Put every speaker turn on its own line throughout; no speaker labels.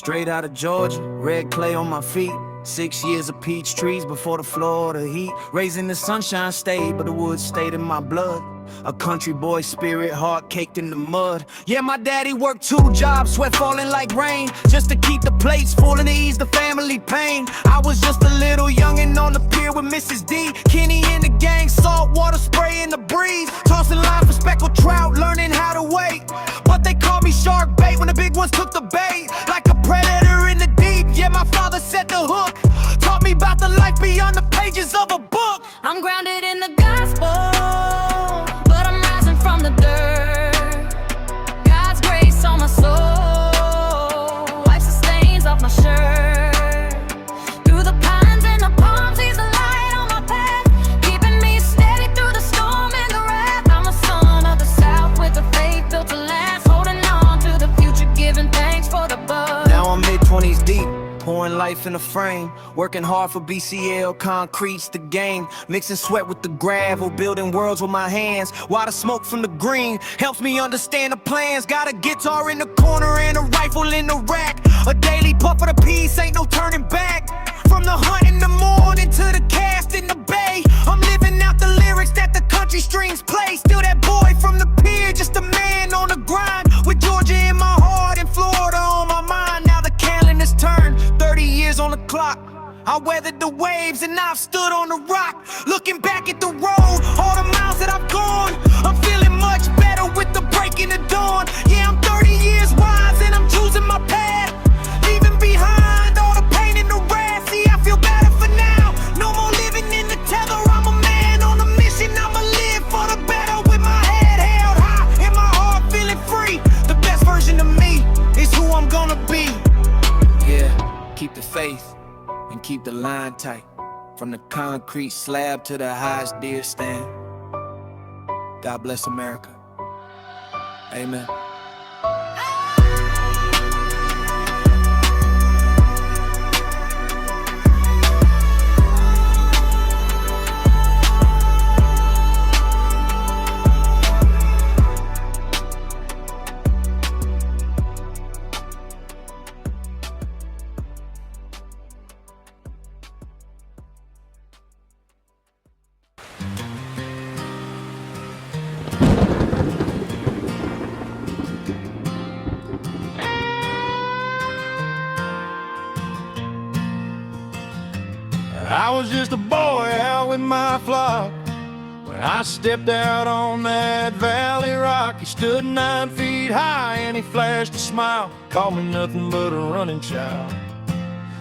Straight out of Georgia, red clay on my feet. 6 years of peach trees before the Florida heat. Raised in the sunshine state, but the woods stayed in my blood. A country boy spirit, heart caked in the mud. Yeah, my daddy worked 2 jobs, sweat falling like rain, just to keep the plates full and ease the family pain. I was just a little youngin' on the pier with Mrs. D. Kenny and the gang, salt water spray in the breeze. Tossing line for speckled trout, learning how to wait. But they called me shark bait when the big ones took the bait. Like a predator in the deep, yeah, my father set the hook. Taught me about the life beyond the pages of a book.
I'm grounded in the gospel, but I'm rising from the dirt. God's grace on my soul, wipes the stains off my shirt. Through the pines and the palms, He's the light on my path, keeping me steady through the storm and the wrath. I'm a son of the South with a faith built to last, holding on to the future, giving thanks for the bud.
Now I'm mid-20s deep, pouring life in a frame, working hard for BCL, concrete's the game. Mixing sweat with the gravel, building worlds with my hands, while the smoke from the green helps me understand the plans. Got a guitar in the corner and a rifle in the rack, a daily puff for the peace, ain't no turning back. From the hunt in the morning to the cast in the bay, I'm living out the lyrics that the country streams play. Still that boy from the pier, just a man on the grind, with Georgia in my heart and Florida on my mind. Now the calendar's turned, 30 years on the clock. I weathered the waves and I've stood on the rock. Looking back at the road, all the miles that I've gone, I'm feeling much better with the break in the dawn. Yeah, I'm 30 years wise and I'm choosing my path, leaving behind all the pain and the wrath. See, I feel better for now, no more living in the tether. I'm a man on a mission, I'ma live for the better, with my head held high and my heart feeling free. The best version of me is who I'm gonna be. Yeah, keep the faith and keep the line tight, from the concrete slab to the highest deer stand. God bless America. Amen.
I was just a boy out with my flock when I stepped out on that valley rock. He stood 9 feet high and he flashed a smile, called me nothing but a running child.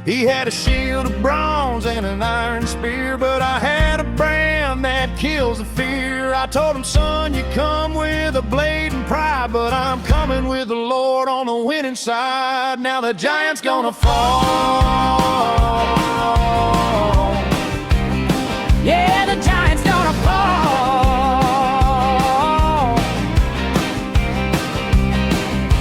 He had a shield of bronze and an iron spear, but I had a brand that kills the fear. I told him, son, you come with a blade and pride, but I'm coming with the Lord on the winning side. Now the giant's gonna fall.
Yeah, the giant's gonna fall.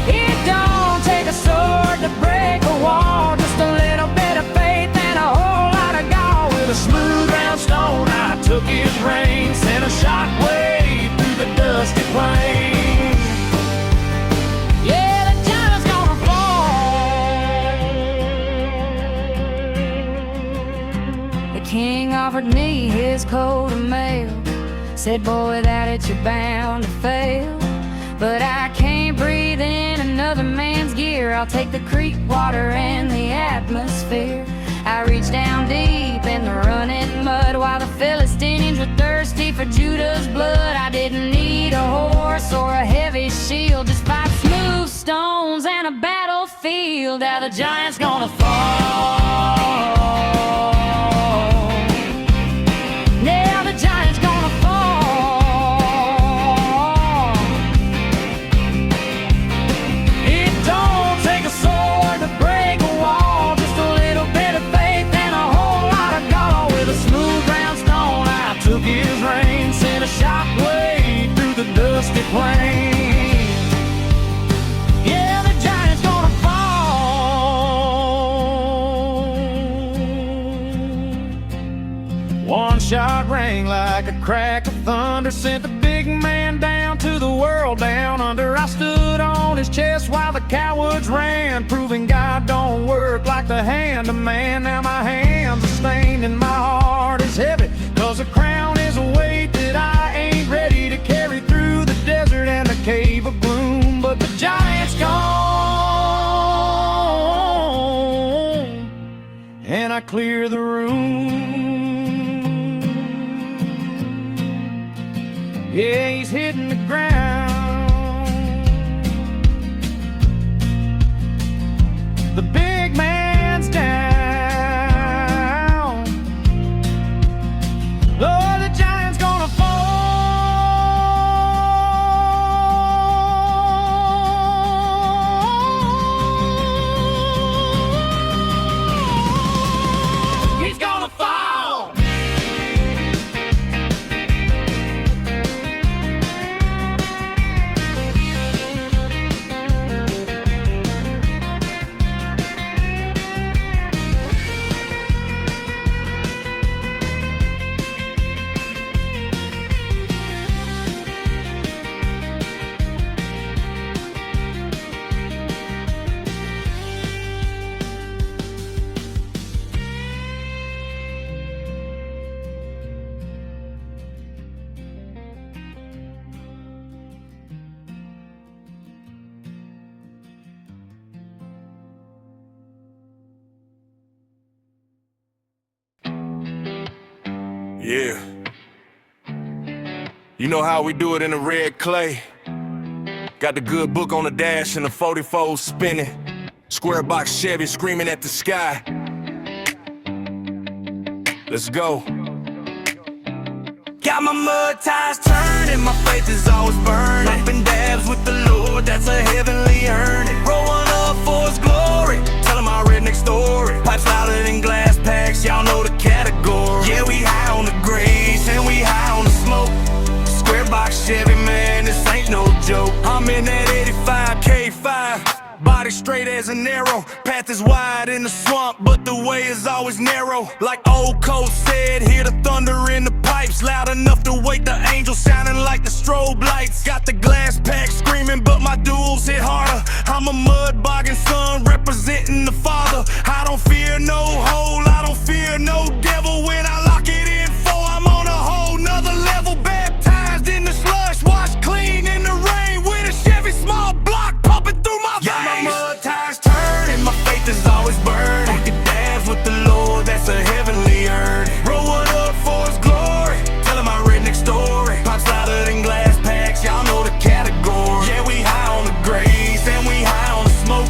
It don't take a sword to break a wall, just a little bit of faith and a whole lot of gall.
With a smooth round stone I took his reins, sent a shockwave through the dusty plain.
Yeah, the giant's gonna fall. The king offered me his coat of mail, said, boy, without it you're bound to fail. But I can't breathe in another man's gear, I'll take the creek water and the atmosphere. I reached down deep in the running mud, while the Philistines were thirsty for Judah's blood. I didn't need a horse or a heavy shield, just 5 smooth stones and a battlefield. Now the giant's gonna fall. Now the giant's gonna fall.
It don't take a sword to break a wall, just a little bit of faith and a whole lot of gall. With a smooth round stone I took his reins, sent a shockwave through the dusty plain. Yeah, the giant's gonna fall. One shot rang like a crack of thunder, sent the big man down to the world down under. I stood on his chest while the cowards ran, proving God don't work like the hand of man. Now my hands are stained and my heart is heavy, 'cause a crown is a weight that I ain't ready to carry through the desert and the cave of gloom. But the giant's gone, and I clear the room. Yeah, he's hitting the ground. The big man's down. Oh, the giant's gonna fall. He's gonna fall.
Yeah. You know how we do it in the red clay. Got the good book on the dash and the 44 spinning. Square box Chevy screaming at the sky. Let's go.
Got my mud ties turning, my faith is always burning. Pumping dabs with the Lord, that's a heavenly earning. Rolling up for his glory, telling my redneck story. Pipes louder than glass packs, y'all know the category. Yeah, we high on the grace and we high on the smoke. Square box Chevy, man, this ain't no joke. I'm in that 85 K5. Body straight as an arrow, path is wide in the swamp, but the way is always narrow. Like old Cole said, hear the thunder in the pipes, loud enough to wake the angels, sounding like the strobe lights. Got the glass pack screaming, but my duels hit harder. I'm a mud bogging son, representing the Father. I don't fear no hole, I don't fear no devil. When I lock it in for, I'm on a whole nother level. Baptized in the slush, washed clean in the rain, with a Chevy small block pumping through my veins. My mud ties turning, my faith is always burning. Funky dabs with the Lord, that's a heavenly earning. Rolling up for his glory, telling my redneck story. Pipes louder than glass packs, y'all know the category. Yeah, we high on the grace and we high on the smoke.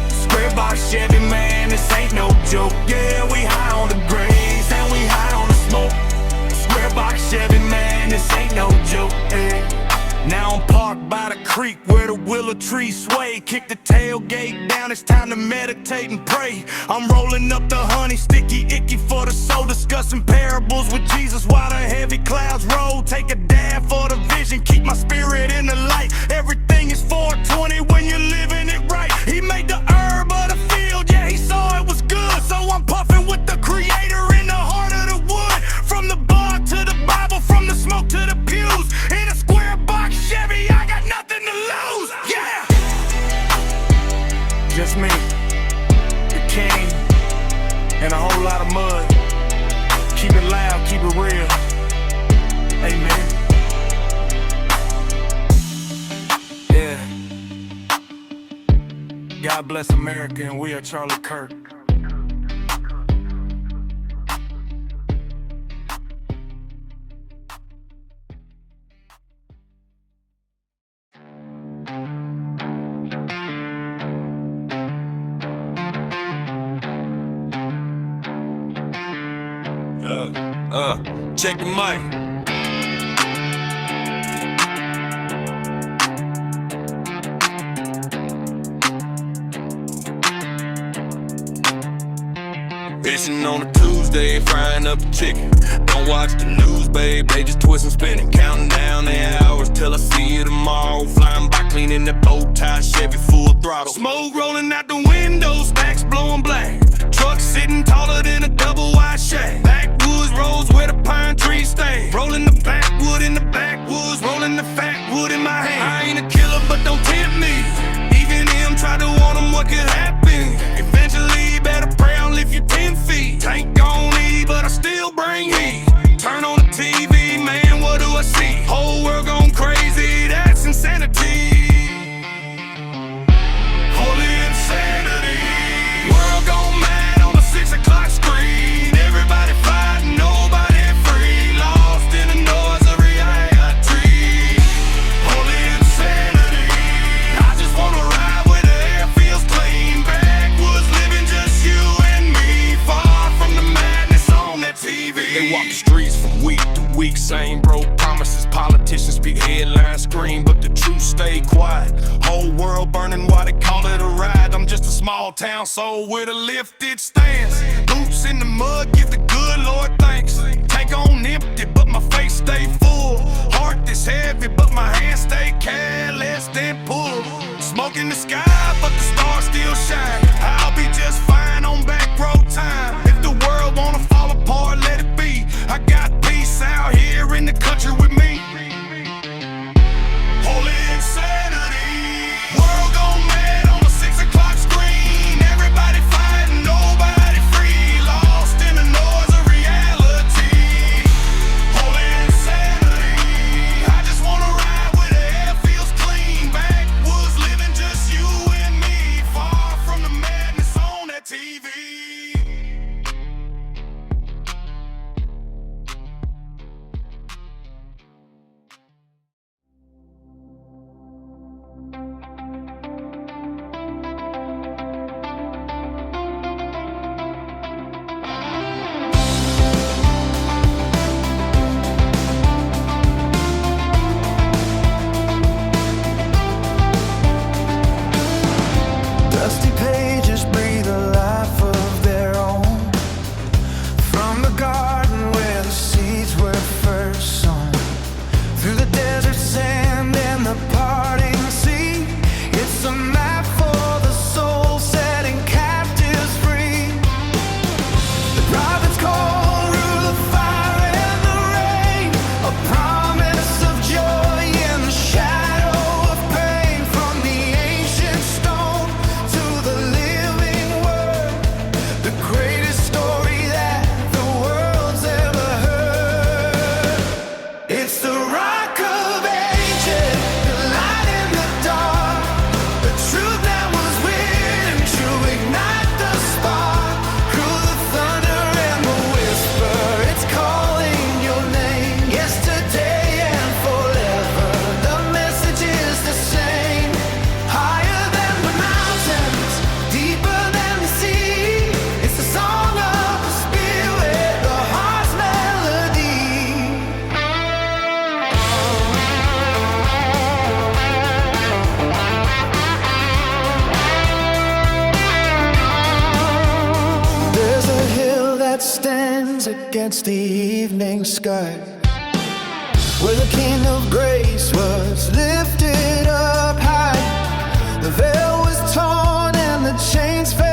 Square box Chevy, man, this ain't no joke. Yeah, we high on the grace and we high on the smoke. Square box Chevy, man, this ain't no joke. Yeah. Now I'm parked by the creek where the willow trees sway. Kick the tailgate down, it's time to meditate and pray. I'm rolling up the honey, sticky, icky for the soul. Discussing parables with Jesus while the heavy clouds roll. Take a dab for the vision, keep my spirit in the light. Everything is 420 when you're living it right. He made the herb of the field, yeah, he saw it was good. So I'm puffing with the creator in the heart of the wood. From the bar to the Bible, from the smoke to the pews. In a square box Chevy, I got nothing to lose, yeah! Just me, the king, and a whole lot of mud. Keep it loud, keep it real. Amen. Yeah. God bless America, and we are Charlie Kirk.
Check the mic. Fishing on a Tuesday, frying up the chicken. Don't watch the news, babe, they just twist and spinning. Counting down the hours till I see you tomorrow. Flying by, cleaning that bow tie, Chevy full throttle. Smoke rolling out the window, stacks blowing black. Truck sitting taller than a double wide shack. Backwoods roads where the pine trees stay. Rolling the backwood in the backwoods, rolling the fat wood in my TV. They walk the streets from week to week, same broke promises. Politicians speak headlines, scream, but the truth stay quiet. Whole world burning, why they call it a ride? I'm just a small town soul with a lifted stance. Boots in the mud, give the good Lord thanks. Tank on empty, but my face stay full. Heart is heavy, but my hands stay careless, then pull. Smoke in the sky, but the stars still shine. I'll be just fine on back road time. If the world wanna fall apart, let it be. I got peace out here in the country with me. Holy insanity. World gone mad on the 6 o'clock screen. Everybody fighting, nobody free. Lost in the noise of reality. Holy insanity. I just wanna ride where the air feels clean. Backwoods living, just you and me. Far from the madness on that TV.
Dusty pages breathe a life of their own. From the garden where the seeds were first sown, through the desert sand and the parting sea, it's a map for the soul, setting captives free. The prophets call, rule the fire and the rain, a promise of joy in the shadow of pain. From the ancient stone to the living word, the greatest story that the world's ever heard. It's the Rock of Ages, the light in the dark, the truth that was written to ignite the spark. Through the thunder and the whisper, it's calling your name. Yesterday and forever, the message is the same. Higher than the mountains, deeper than the sea, it's the song of the spirit, the heart's melody. There's a hill that stands against the evening sky, where the King of Grace was lifted up high. The veil was torn and the chains fell.